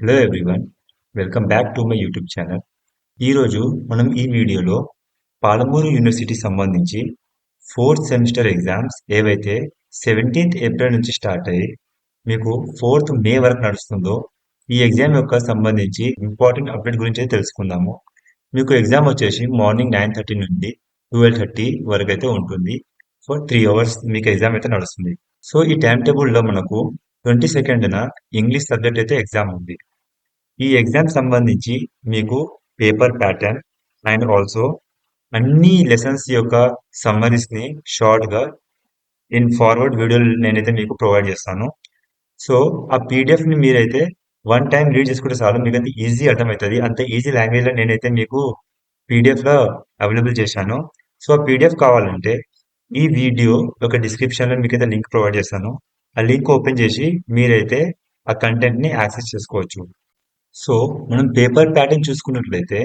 Hello everyone, welcome back to my YouTube channel. ఈరోజు మనం ఈ వీడియోలో పాలమూరు యూనివర్సిటీ సంబంధించి ఫోర్త్ సెమిస్టర్ ఎగ్జామ్స్ ఏవైతే 17th ఏప్రిల్ నుంచి స్టార్ట్ అయ్యి మీకు 4th మే వరకు నడుస్తుందో ఈ ఎగ్జామ్ యొక్క సంబంధించి ఇంపార్టెంట్ అప్డేట్ గురించి అయితే తెలుసుకుందాము. మీకు ఎగ్జామ్ వచ్చేసి మార్నింగ్ 9:30 నుండి 12:30 వరకు అయితే ఉంటుంది. ఫర్ 3 అవర్స్ మీకు ఎగ్జామ్ అయితే నడుస్తుంది. సో ఈ టైం టేబుల్లో మనకు 22న ఇంగ్లీష్ సబ్జెక్ట్ అయితే ఎగ్జామ్ ఉంది. ఈ ఎగ్జామ్ సంబంధించి మీకు పేపర్ ప్యాటర్న్ అండ్ ఆల్సో అన్ని లెసన్స్ యొక్క సమ్మరీస్ ని షార్ట్ గా ఇన్ ఫార్వర్డ్ వీడియోలు నేనైతే మీకు ప్రొవైడ్ చేస్తాను. సో ఆ పీడిఎఫ్ ని మీరైతే వన్ టైం రీడ్ చేసుకుంటే చాలు, మీకు అంత ఈజీ అర్థమవుతుంది. అంత ఈజీ లాంగ్వేజ్ లో నేనైతే మీకు పీడిఎఫ్ లో అవైలబుల్ చేశాను. సో ఆ పీడిఎఫ్ కావాలంటే ఈ వీడియో ఒక డిస్క్రిప్షన్ లో మీకైతే లింక్ ప్రొవైడ్ చేస్తాను. ఆ లింక్ ఓపెన్ చేసి మీరైతే ఆ కంటెంట్ ని యాక్సెస్ చేసుకోవచ్చు. సో మనం పేపర్ ప్యాటర్న్ చూసుకున్నట్లయితే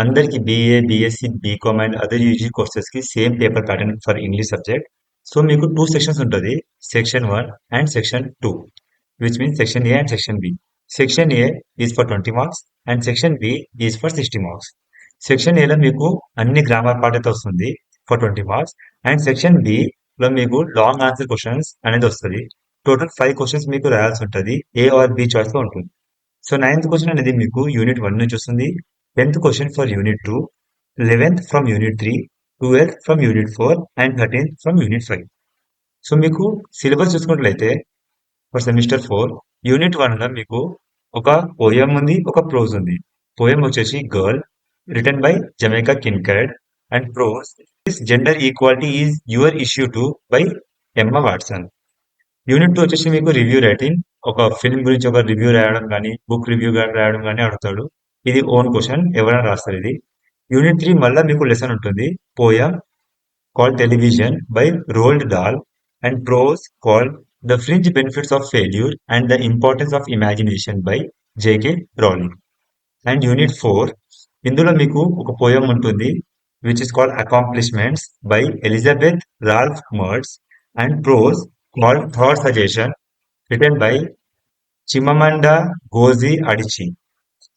అందరికి BA, BSc, BCom and other UG courses కి same paper pattern for English subject. So మీకు 2 సెక్షన్స్ ఉంటుంది, section 1 and section 2, which means section A and section B. Section A is for 20 marks and section B is for 60 marks. Section ఏలో మీకు అన్ని grammar part అయితే వస్తుంది for 20 marks and section B లో మీకు long answer questions అనేది వస్తుంది. Total 5 questions మీకు రాయాల్సి ఉంటుంది, ఏ ఆర్ బి చాయిస్ లో ఉంటుంది. సో 9th క్వశ్చన్ అనేది మీకు యూనిట్ 1 నుంచి వస్తుంది, 10th question for unit 2, 11th from unit 3, 12th from unit 4 and 13th from unit 5. So మీకు సిలబస్ చూసుకున్నట్లయితే ఫర్ సెమిస్టర్ 4 యూనిట్ 1 లో మీకు ఒక పోయం ఉంది, ఒక ప్రోజ్ ఉంది. పోయం వచ్చేసి girl written by Jamaica Kincaid and prose is gender equality is your issue too by Emma Watson. Unit 2 వచ్చేసి మీకు రివ్యూ రైటింగ్, ఒక ఫిల్మ్ గురించి ఒక రివ్యూ రాయడం కానీ బుక్ రివ్యూ రాయడం కానీ అడుగుతాడు. ఇది ఓన్ క్వశ్చన్, ఎవరైనా రాస్తారు ఇది. యూనిట్ 3 మళ్ళీ మీకు లెసన్ ఉంటుంది, poem called television by Roald Dahl and prose called the fringe benefits of failure and the importance of imagination by JK Rowling. And unit 4 ఇందులో మీకు ఒక పోయం ఉంటుంది which is called accomplishments by Elizabeth Ralph Murds and prose called Thought Suggestion written by Chimamanda Ngozi Adichie.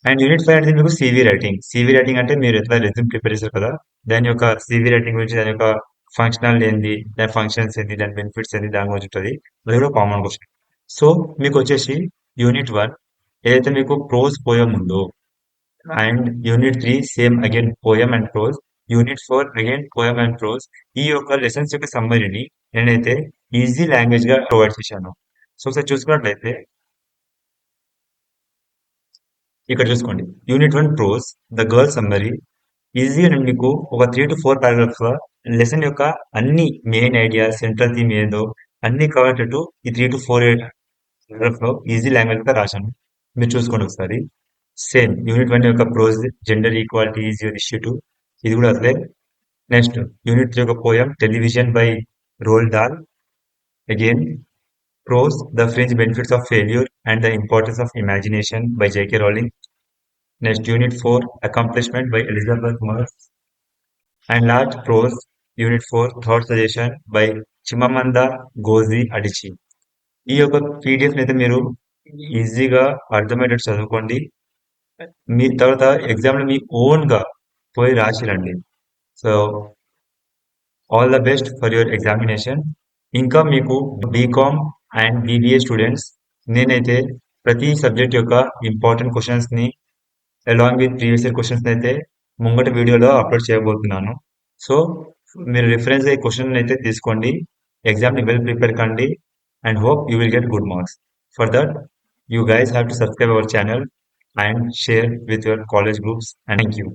And unit 5 అనేది మీకు CV writing. CV writing అంటే మీరు ఎట్లా resume prepare చేశారు కదా, దాని యొక్క సివి రైటింగ్ గురించి, దాని యొక్క ఫంక్షనల్ ఏంది, దాని ఫంక్షన్స్ ఏంది, దాని బెనిఫిట్స్ ఏంది, దాని గురించి ఉంటుంది. అది కూడా కామన్ క్వశ్చన్. సో మీకు వచ్చేసి యూనిట్ 1 ఏదైతే మీకు ప్రోజ్ పోయం ఉందో and unit 3 same again poem and prose, unit 4 again poem and prose. ఈ యొక్క లెసన్స్ యొక్క సమ్మరీని నేనైతే ఈజీ లాంగ్వేజ్ గా ప్రొవైడ్ చేశాను. సో ఒకసారి చూసుకున్నట్లయితే ఇక్కడ చూసుకోండి, unit 1 prose the girl summary. ఈజీగా నేను మీకు ఒక 3 to 4 పారాగ్రాఫ్స్ లో లెసన్ యొక్క అన్ని మెయిన్ ఐడియా, సెంట్రల్ థీమ్ ఏదో అన్ని కవర్ అయ్యేటట్టు ఈ 3 to 4 పారాగ్రాఫ్ లో ఈజీ లాంగ్వేజ్ గా రాశాను. మీరు చూసుకోండి ఒకసారి. సేమ్ యూనిట్ 1 యొక్క prose gender equality is your issue too, ఇది కూడా అసలే. నెక్స్ట్ యూనిట్ 3 యొక్క poem television by Roald Dahl, again prose the fringe benefits of failure and the importance of imagination by JK Rowling. Next unit 4 accomplishment by Elizabeth Mers and last prose unit 4 thought suggestion by Chimamanda Ngozi Adichie. ఈ యొక్క PDF అయితే మీరు ఈజీగా అర్థమయ్యేటట్టు చదువుకోండి. మీ తర్వాత exam లో మీ own గా పోయి రాసిరండి. So all the best for your examination. ఇంకా మీకు బీకామ్ అండ్ బీబీఏ స్టూడెంట్స్ నేనైతే ప్రతి సబ్జెక్ట్ యొక్క ఇంపార్టెంట్ క్వశ్చన్స్ ని along with previous year questions అయితే ముంగట వీడియోలో అప్లోడ్ చేయబోతున్నాను. సో మీరు రిఫరెన్స్ అయ్యే క్వశ్చన్ అయితే తీసుకోండి, ఎగ్జామ్ ని వెల్ ప్రిపేర్ కండి and hope you will get good marks. For that you guys have to subscribe our channel and share with your college groups, and thank you.